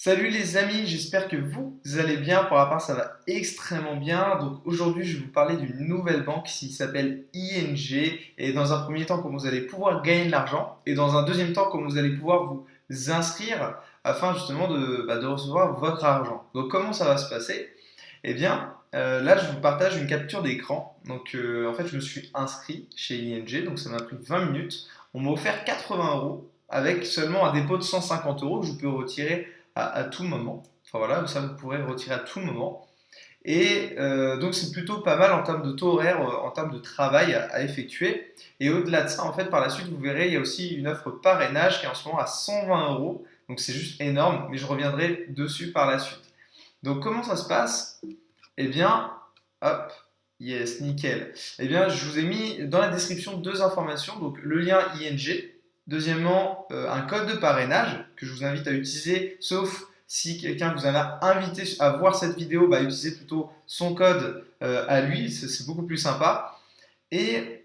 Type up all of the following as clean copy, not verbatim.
Salut les amis, j'espère que vous allez bien. Pour ma part, ça va extrêmement bien. Donc aujourd'hui, je vais vous parler d'une nouvelle banque qui s'appelle ING. Et dans un premier temps, comment vous allez pouvoir gagner de l'argent. Et dans un deuxième temps, comment vous allez pouvoir vous inscrire afin justement de recevoir votre argent. Donc comment ça va se passer? Eh bien, là, je vous partage une capture d'écran. Donc en fait, je me suis inscrit chez ING. Donc ça m'a pris 20 minutes. On m'a offert 80 euros avec seulement un dépôt de 150 euros que je peux retirer à tout moment. Enfin voilà, ça vous pourrez le retirer à tout moment. Et donc c'est plutôt pas mal en termes de taux horaire, en termes de travail à effectuer. Et au-delà de ça, en fait, par la suite, vous verrez, il y a aussi une offre parrainage qui est en ce moment à 120 euros. Donc c'est juste énorme, mais je reviendrai dessus par la suite. Donc comment ça se passe? Eh bien, hop, yes, nickel. Eh bien, je vous ai mis dans la description deux informations. Donc le lien ING. Deuxièmement, un code de parrainage que je vous invite à utiliser, sauf si quelqu'un vous en a invité à voir cette vidéo, bah, utilisez plutôt son code à lui, c'est beaucoup plus sympa. Et,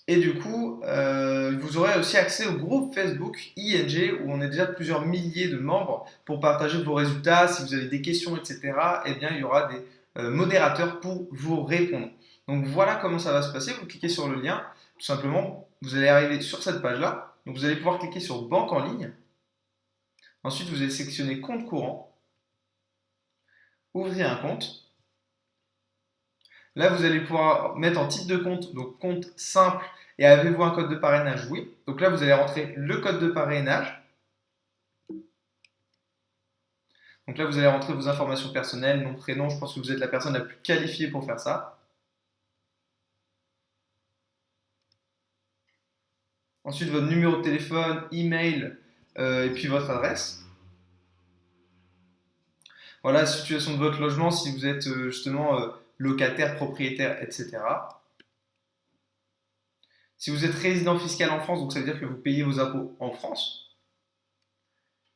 et du coup, vous aurez aussi accès au groupe Facebook ING où on est déjà plusieurs milliers de membres pour partager vos résultats. Si vous avez des questions, etc., eh bien, il y aura des modérateurs pour vous répondre. Donc voilà comment ça va se passer. Vous cliquez sur le lien, tout simplement, vous allez arriver sur cette page-là. Donc vous allez pouvoir cliquer sur Banque en ligne. Ensuite, vous allez sélectionner Compte courant, Ouvrir un compte. Là, vous allez pouvoir mettre en titre de compte, donc compte simple, et avez-vous un code de parrainage? Oui. Donc là, vous allez rentrer le code de parrainage. Donc là, vous allez rentrer vos informations personnelles, nom, prénom. Je pense que vous êtes la personne la plus qualifiée pour faire ça. Ensuite, votre numéro de téléphone, email, et puis votre adresse. Voilà la situation de votre logement, si vous êtes justement locataire, propriétaire, etc. Si vous êtes résident fiscal en France, donc ça veut dire que vous payez vos impôts en France.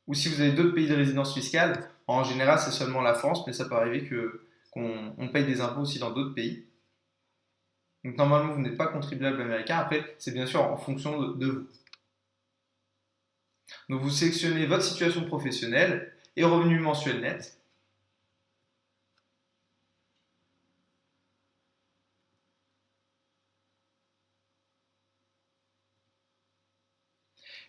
Ou si vous avez d'autres pays de résidence fiscale, en général c'est seulement la France, mais ça peut arriver qu'on paye des impôts aussi dans d'autres pays. Donc normalement vous n'êtes pas contribuable américain, après c'est bien sûr en fonction de vous. Donc vous sélectionnez votre situation professionnelle et revenu mensuel net.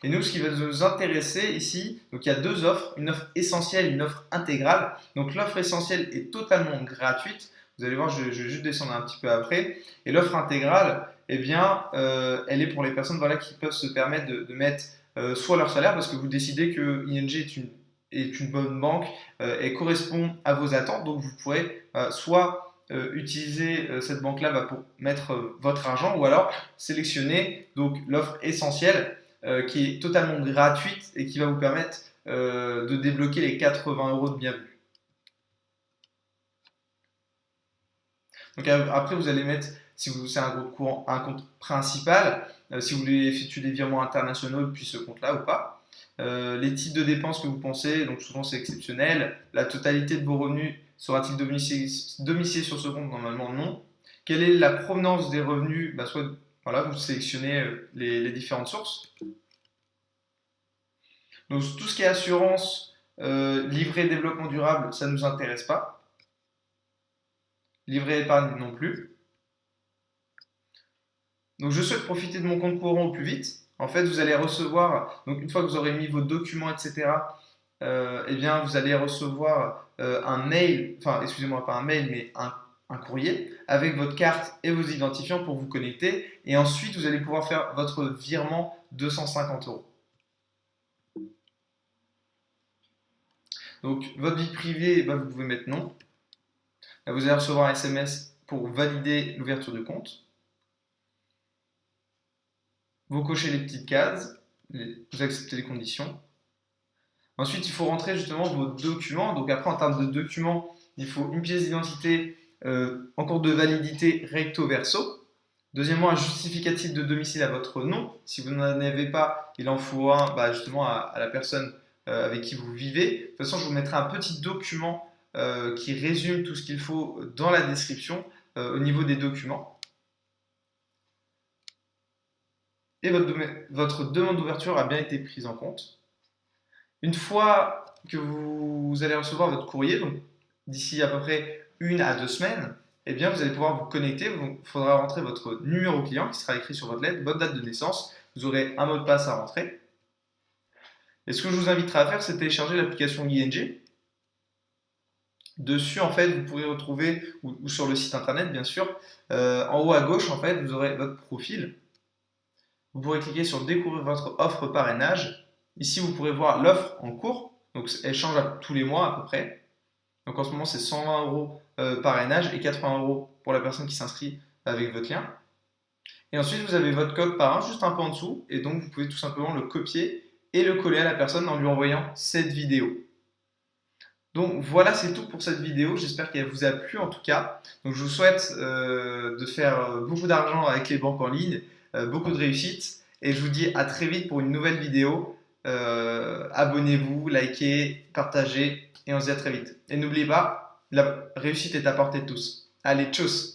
Et nous, ce qui va nous intéresser ici, donc il y a deux offres, une offre essentielle et une offre intégrale. Donc l'offre essentielle est totalement gratuite. Vous allez voir, je vais juste descendre un petit peu après. Et l'offre intégrale, eh bien, elle est pour les personnes voilà, qui peuvent se permettre de mettre soit leur salaire, parce que vous décidez que ING est une bonne banque et correspond à vos attentes. Donc vous pourrez soit utiliser cette banque-là pour mettre votre argent, ou alors sélectionner donc l'offre essentielle qui est totalement gratuite et qui va vous permettre de débloquer les 80 euros de bienvenue. Donc après, vous allez mettre, si vous c'est un compte courant, un compte principal, si vous voulez effectuer des virements internationaux depuis ce compte-là ou pas. Les types de dépenses que vous pensez, donc souvent c'est exceptionnel. La totalité de vos revenus sera-t-il domicilié sur ce compte? Normalement non. Quelle est la provenance des revenus? Bah, soit voilà, vous sélectionnez les différentes sources. Donc tout ce qui est assurance, livret développement durable, ça ne nous intéresse pas. Livret épargne non plus. Donc je souhaite profiter de mon compte courant au plus vite. En fait, vous allez recevoir, donc une fois que vous aurez mis vos documents, etc., eh bien, vous allez recevoir un mail, enfin, excusez-moi, pas un mail, mais un courrier avec votre carte et vos identifiants pour vous connecter. Et ensuite, vous allez pouvoir faire votre virement de 150 euros. Donc, votre vie privée, bah, vous pouvez mettre non. Là, vous allez recevoir un SMS pour valider l'ouverture de compte. Vous cochez les petites cases, vous acceptez les conditions. Ensuite, il faut rentrer justement vos documents. Donc après, en termes de documents, il faut une pièce d'identité en cours de validité recto verso. Deuxièmement, un justificatif de domicile à votre nom. Si vous n'en avez pas, il en faut un bah, justement à la personne avec qui vous vivez. De toute façon, je vous mettrai un petit document qui résume tout ce qu'il faut dans la description au niveau des documents. Et votre demande d'ouverture a bien été prise en compte. Une fois que vous allez recevoir votre courrier, donc d'ici à peu près 1 à 2 semaines, eh bien, vous allez pouvoir vous connecter. Il faudra rentrer votre numéro client qui sera écrit sur votre lettre, votre date de naissance. Vous aurez un mot de passe à rentrer. Et ce que je vous inviterai à faire, c'est télécharger l'application ING. Dessus, en fait, vous pourrez retrouver, ou sur le site internet, bien sûr, en haut à gauche, en fait, vous aurez votre profil. Vous pourrez cliquer sur découvrir votre offre parrainage. Ici, vous pourrez voir l'offre en cours. Donc, elle change tous les mois à peu près. Donc, en ce moment, c'est 120 euros parrainage et 80 euros pour la personne qui s'inscrit avec votre lien. Et ensuite, vous avez votre code parrain juste un peu en dessous. Et donc, vous pouvez tout simplement le copier et le coller à la personne en lui envoyant cette vidéo. Donc voilà, c'est tout pour cette vidéo. J'espère qu'elle vous a plu en tout cas. Donc je vous souhaite de faire beaucoup d'argent avec les banques en ligne, beaucoup de réussite. Et je vous dis à très vite pour une nouvelle vidéo. Abonnez-vous, likez, partagez et on se dit à très vite. Et n'oubliez pas, la réussite est à portée de tous. Allez, tchuss!